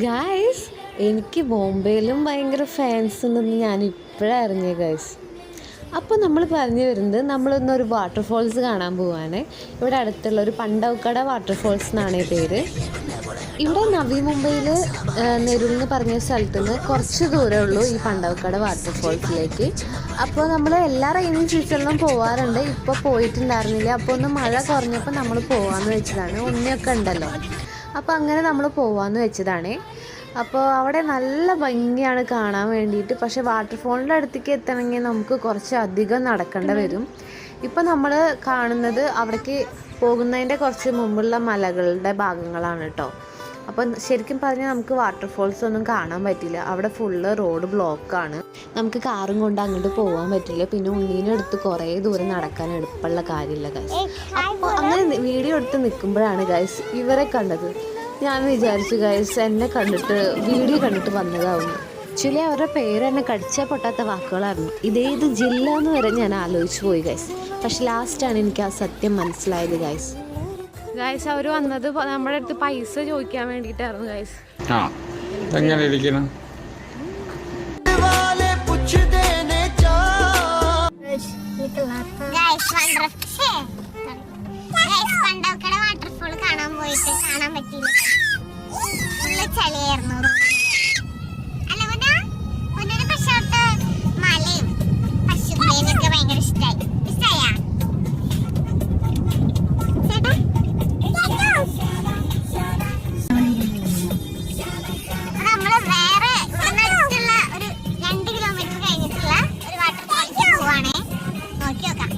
Guys, എനിക്ക് ബോംബെയിലും ഭയങ്കര fans ഉണ്ടെന്ന് ഞാൻ ഇപ്പോഴാണ് അറിഞ്ഞത് ഗായ്സ്. അപ്പോൾ നമ്മൾ പറഞ്ഞു വരുന്നത് നമ്മളിന്നൊരു വാട്ടർഫോൾസ് കാണാൻ പോവുകയാണ്. ഇവിടെ അടുത്തുള്ള ഒരു പണ്ടവക്കട വാട്ടർഫോൾസ് എന്നാണ് ഈ പേര്. ഇവിടെ നവി മുംബൈയിൽ നെരുൾ എന്ന് പറഞ്ഞ സ്ഥലത്ത് നിന്ന് കുറച്ച് ദൂരമേ ഉള്ളൂ ഈ പണ്ടവക്കട വാട്ടർഫോൾസിലേക്ക്. അപ്പോൾ നമ്മൾ എല്ലാ റെയിനിങ് സീസണിലും പോകാറുണ്ട്. ഇപ്പോൾ പോയിട്ടുണ്ടായിരുന്നില്ല. അപ്പോൾ ഒന്ന് മഴ കുറഞ്ഞപ്പോൾ നമ്മൾ പോകാമെന്ന് വെച്ചതാണ്. ഉണ്ണിയൊക്കെ ഉണ്ടല്ലോ, അപ്പോൾ അങ്ങനെ നമ്മൾ പോകാമെന്ന് വെച്ചതാണ്. അപ്പോൾ അവിടെ നല്ല ഭംഗിയാണ് കാണാൻ വേണ്ടിയിട്ട്. പക്ഷേ വാട്ടർഫോളിൻ്റെ അടുത്തേക്ക് എത്തണമെങ്കിൽ നമുക്ക് കുറച്ച് അധികം നടക്കേണ്ടി വരും. ഇപ്പോൾ നമ്മൾ കാണുന്നത് അവിടേക്ക് പോകുന്നതിൻ്റെ കുറച്ച് മുമ്പുള്ള മലകളുടെ ഭാഗങ്ങളാണ് കേട്ടോ. അപ്പോൾ ശരിക്കും പറഞ്ഞാൽ നമുക്ക് വാട്ടർഫോൾസ് ഒന്നും കാണാൻ പറ്റില്ല. അവിടെ ഫുള്ള് റോഡ് ബ്ലോക്കാണ്. നമുക്ക് കാറും കൊണ്ട് അങ്ങോട്ട് പോകാൻ പറ്റില്ല. പിന്നെ ഉണ്ണീനെടുത്ത് കുറേ ദൂരം നടക്കാൻ എളുപ്പമുള്ള കാര്യമില്ല ഗൈസ്. അപ്പോൾ അങ്ങനെ വീഡിയോ എടുത്ത് നിൽക്കുമ്പോഴാണ് ഗൈസ് ഇവരെ കണ്ടത്. ഞാൻ വിചാരിച്ചു ഗൈസ് എന്നെ കണ്ടിട്ട് വീഡിയോ കണ്ടിട്ട് വന്നതാവുന്നു. ആക്ച്വലി അവരുടെ പേര് എന്നെ കടിച്ചാൽ പൊട്ടാത്ത വാക്കുകളായിരുന്നു. ഇതേത് ജില്ല എന്ന് വരെ ഞാൻ ആലോചിച്ച് പോയി ഗൈസ്. പക്ഷെ ലാസ്റ്റാണ് എനിക്ക് ആ സത്യം മനസ്സിലായത് ഗൈസ്. ഗൈസ് അവർ വന്നത് നമ്മുടെ അടുത്ത് പൈസ ചോദിക്കാൻ വേണ്ടിയിട്ടായിരുന്നു ഗൈസ്. എങ്ങനെ ഇരിക്കണം? വാട്ടർഫോൾ കാണാൻ പോയിട്ട് കാണാൻ പറ്റിയില്ല. ഫുള്ള് ചളിയായിരുന്നു. അല്ല പക്ഷെ അവിടുത്തെ മലയും പശുക്കളെയൊക്കെ ഭയങ്കര ഇഷ്ടമായി. ഇഷ്ടമായാ ചേട്ടാ? നമ്മള് വേറെ ഇവിടുന്ന് അടുത്തുള്ള ഒരു 2 കിലോമീറ്റർ കഴിഞ്ഞിട്ടുള്ള ഒരു വാട്ടർഫോളിലേക്ക് പോവാണേ. നോക്കി നോക്കാം.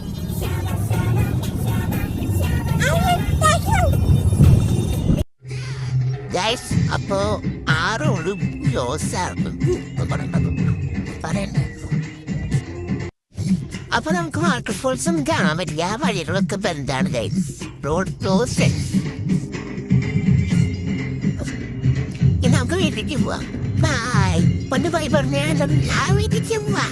അപ്പോ ആറോട് അപ്പൊ നമുക്ക് വാട്ടർഫോൾസ് ഒന്നും കാണാൻ പറ്റില്ല. ആ വഴികളൊക്കെ ബന്ധാണ് ഗൈസ്. Road close. നമുക്ക് വീട്ടിലേക്ക് പോവാം. ബൈ. പൊന്നു ബൈ പറഞ്ഞാൽ വീട്ടിലേക്ക് പോവാ.